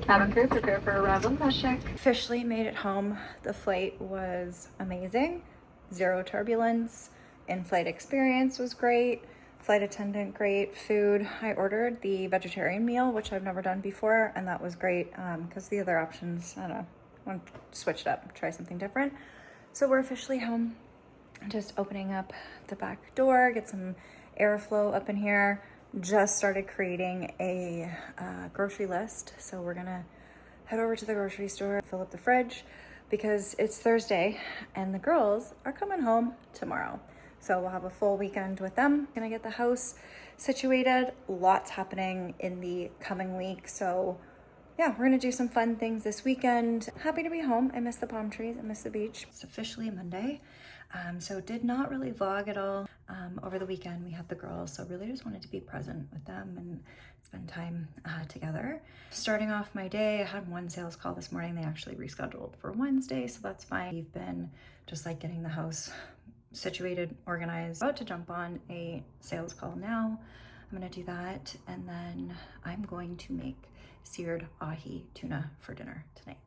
Cabin crew, prepare for arrival. Check. Officially made it home. The flight was amazing. Zero turbulence. In-flight experience was great. Flight attendant, great. Food. I ordered the vegetarian meal, which I've never done before, and that was great because the other options, I don't know, I want to switch it up, try something different. So we're officially home. Just opening up the back door, get some airflow up in here. Just started creating a grocery list. So we're gonna head over to the grocery store, fill up the fridge because it's Thursday and the girls are coming home tomorrow. So we'll have a full weekend with them. Gonna get the house situated. Lots happening in the coming week. So yeah, we're gonna do some fun things this weekend. Happy to be home. I miss the palm trees, I miss the beach. It's officially Monday. So did not really vlog at all. Over the weekend we had the girls, so really just wanted to be present with them and spend time together. Starting off my day, I had one sales call this morning. They actually rescheduled for Wednesday, so that's fine. We've been just like getting the house situated, organized. About to jump on a sales call now. I'm gonna do that, and then I'm going to make seared ahi tuna for dinner tonight.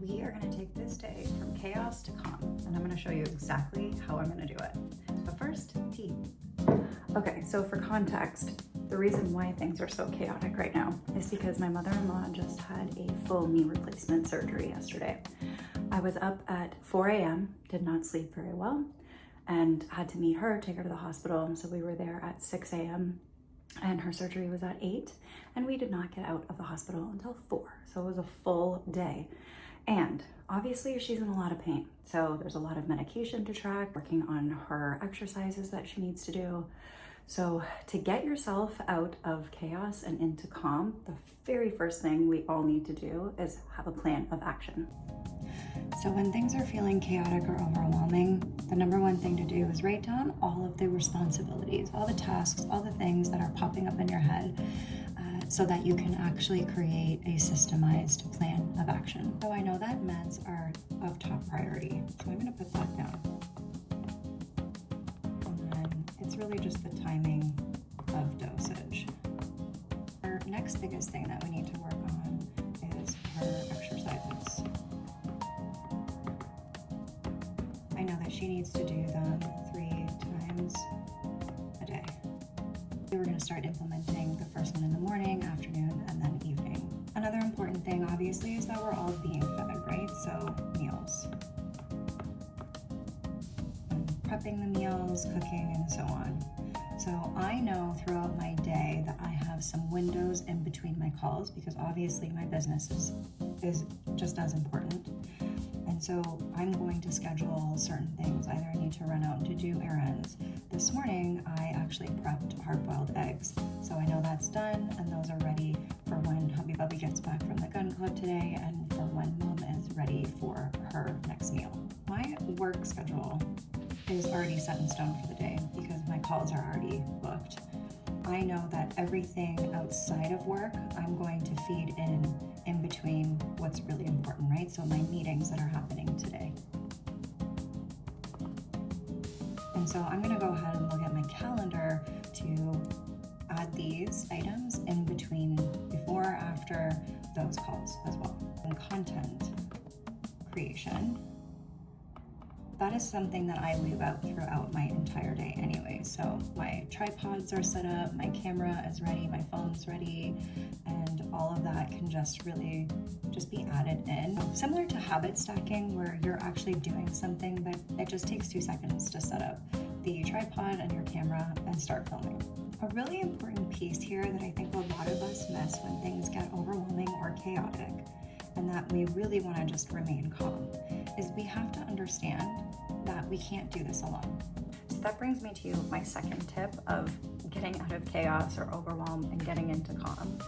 We are gonna take this day from chaos to calm, and I'm gonna show you exactly how I'm gonna do it. But first, tea. Okay, so for context, the reason why things are so chaotic right now is because my mother-in-law just had a full knee replacement surgery yesterday. I was up at 4 a.m., did not sleep very well, and had to meet her, take her to the hospital. So we were there at 6 a.m. and her surgery was at 8, and we did not get out of the hospital until 4. So it was a full day. And obviously she's in a lot of pain. So there's a lot of medication to track, working on her exercises that she needs to do. So to get yourself out of chaos and into calm, the very first thing we all need to do is have a plan of action. So when things are feeling chaotic or overwhelming, the number one thing to do is write down all of the responsibilities, all the tasks, all the things that are popping up in your head, so that you can actually create a systemized plan of action. So I know that meds are of top priority, so I'm gonna put that down. And then it's really just the timing of dosage. Our next biggest thing that we need to work on is her exercises. I know that she needs to do them 3 times a day. We're going to start implementing the first one in the morning, afternoon, and then evening. Another important thing, obviously, is that we're all being fed, right? So meals. And prepping the meals, cooking, and so on. So I know throughout my day that I have some windows in between my calls because obviously my business is just as important. And so I'm going to schedule certain things. Either I need to run out to do errands. This morning, I actually prepped hard-boiled eggs. So I know that's done, and those are ready for when hubby bubby gets back from the gun club today and for when mom is ready for her next meal. My work schedule is already set in stone for the day because my calls are already booked. I know that everything outside of work, I'm going to feed in between what's really important, right? So my meetings that are happening today. And so I'm gonna go ahead and look at my calendar to add these items in between, before or after those calls as well. And content creation. That is something that I leave out throughout my entire day anyway. So my tripods are set up, my camera is ready, my phone's ready, and all of that can just really just be added in. Similar to habit stacking, where you're actually doing something, but it just takes 2 seconds to set up the tripod and your camera and start filming. A really important piece here that I think a lot of us miss when things get overwhelming or chaotic, and that we really want to just remain calm, is we have to understand that we can't do this alone. So that brings me to my second tip of getting out of chaos or overwhelm and getting into calm,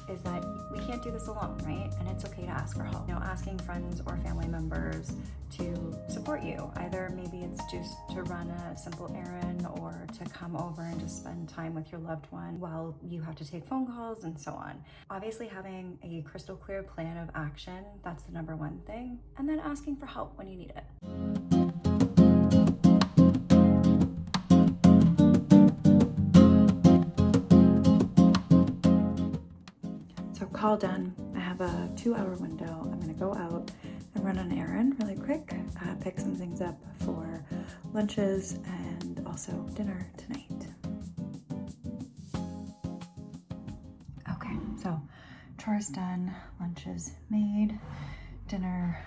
is that we can't do this alone, right? And it's okay to ask for help. You know, asking friends or family members to support you. Either maybe it's just to run a simple errand or to come over and just spend time with your loved one while you have to take phone calls and so on. Obviously having a crystal clear plan of action, that's the number one thing. And then asking for help when you need it. haul done. I have a 2-hour window. I'm gonna go out and run an errand really quick, pick some things up for lunches and also dinner tonight. Okay, so chores done, lunch is made, dinner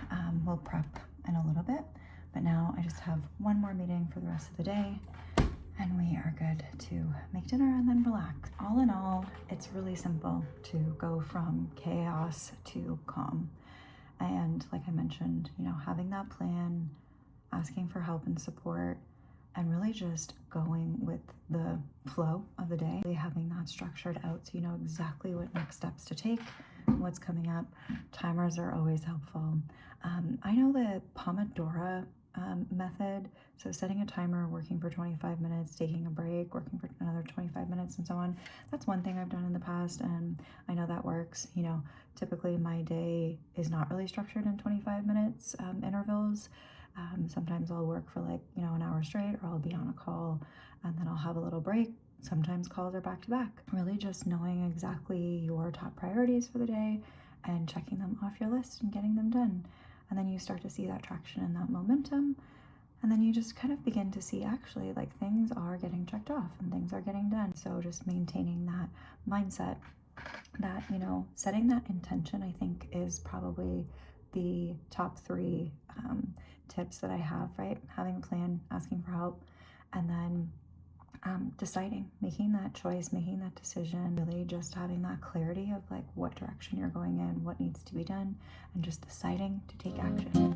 we'll prep in a little bit, but now I just have one more meeting for the rest of the day and we are good to make dinner and then relax. All in all, it's really simple to go from chaos to calm. And like I mentioned, you know, having that plan, asking for help and support, and really just going with the flow of the day, really having that structured out so you know exactly what next steps to take, what's coming up. Timers are always helpful. I know the Pomodoro method, so setting a timer, working for 25 minutes, taking a break, working for another 25 minutes, and so on. That's one thing I've done in the past, and I know that works. You know, typically my day is not really structured in 25 minutes intervals. Sometimes I'll work for like, you know, an hour straight, or I'll be on a call and then I'll have a little break. Sometimes calls are back to back. Really just knowing exactly your top priorities for the day and checking them off your list and getting them done. And then you start to see that traction and that momentum. And then you just kind of begin to see actually like things are getting checked off and things are getting done. So just maintaining that mindset, that, you know, setting that intention, I think is probably the top 3 tips that I have, right? Having a plan, asking for help, and then deciding, making that choice, making that decision, really just having that clarity of like what direction you're going in, what needs to be done, and just deciding to take action.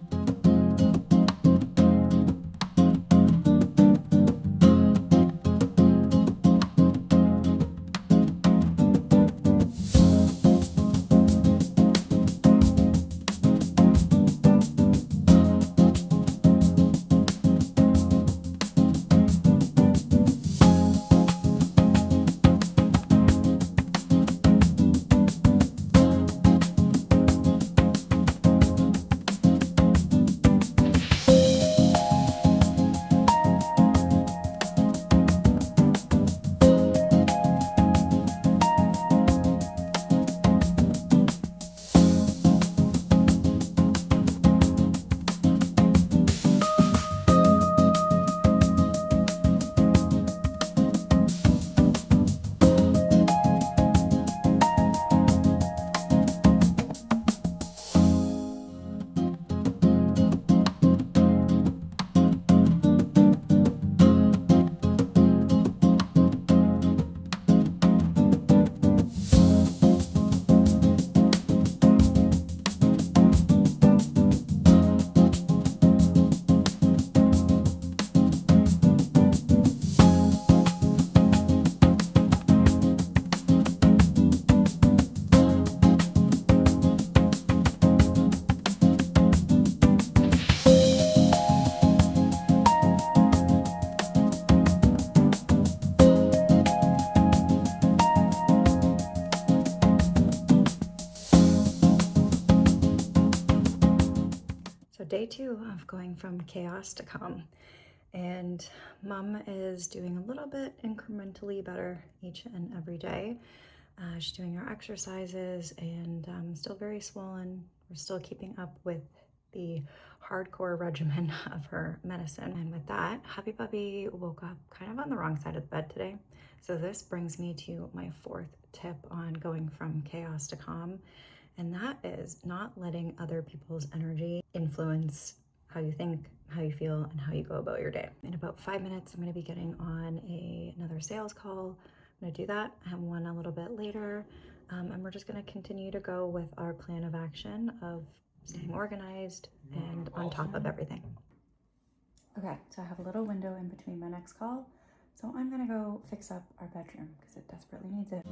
Day 2 of going from chaos to calm, and mom is doing a little bit incrementally better each and every day. She's doing her exercises and still very swollen. We're still keeping up with the hardcore regimen of her medicine, and with that, Happy Puppy woke up kind of on the wrong side of the bed today. So this brings me to my 4th tip on going from chaos to calm. And that is not letting other people's energy influence how you think, how you feel, and how you go about your day. In about 5 minutes, I'm going to be getting on another sales call. I'm going to do that. I have one a little bit later. And we're just going to continue to go with our plan of action of staying organized and on top of everything. Okay, so I have a little window in between my next call. So I'm going to go fix up our bedroom because it desperately needs it.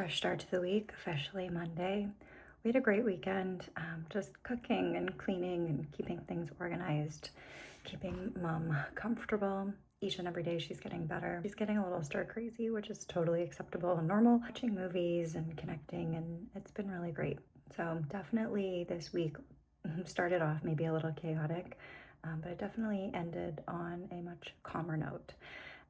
fresh start to the week, officially Monday. We had a great weekend, just cooking and cleaning and keeping things organized, keeping mom comfortable. Each and every day she's getting better. She's getting a little stir crazy, which is totally acceptable and normal. Watching movies and connecting, and it's been really great. So definitely this week started off maybe a little chaotic, but it definitely ended on a much calmer note.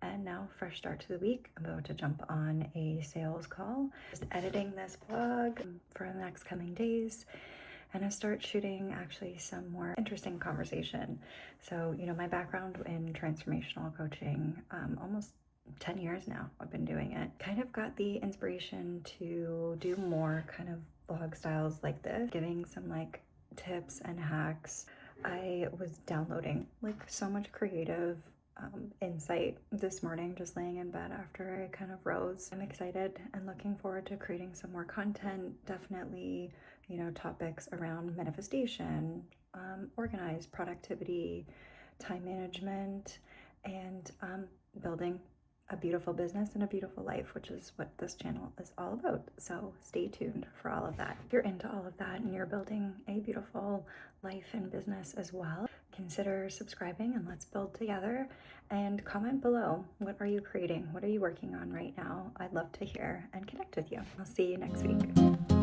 And now, fresh start to the week. I'm about to jump on a sales call. Just editing this vlog for the next coming days. And I start shooting actually some more interesting conversation. So, you know, my background in transformational coaching, almost 10 years now I've been doing it. Kind of got the inspiration to do more kind of vlog styles like this, giving some like tips and hacks. I was downloading like so much creative insight this morning, just laying in bed after I kind of rose. I'm excited and looking forward to creating some more content. Definitely, you know, topics around manifestation, organized productivity, time management, and building a beautiful business and a beautiful life, which is what this channel is all about. So stay tuned for all of that. If you're into all of that and you're building a beautiful life and business as well, consider subscribing and let's build together. And comment below, what are you creating? What are you working on right now? I'd love to hear and connect with you. I'll see you next week.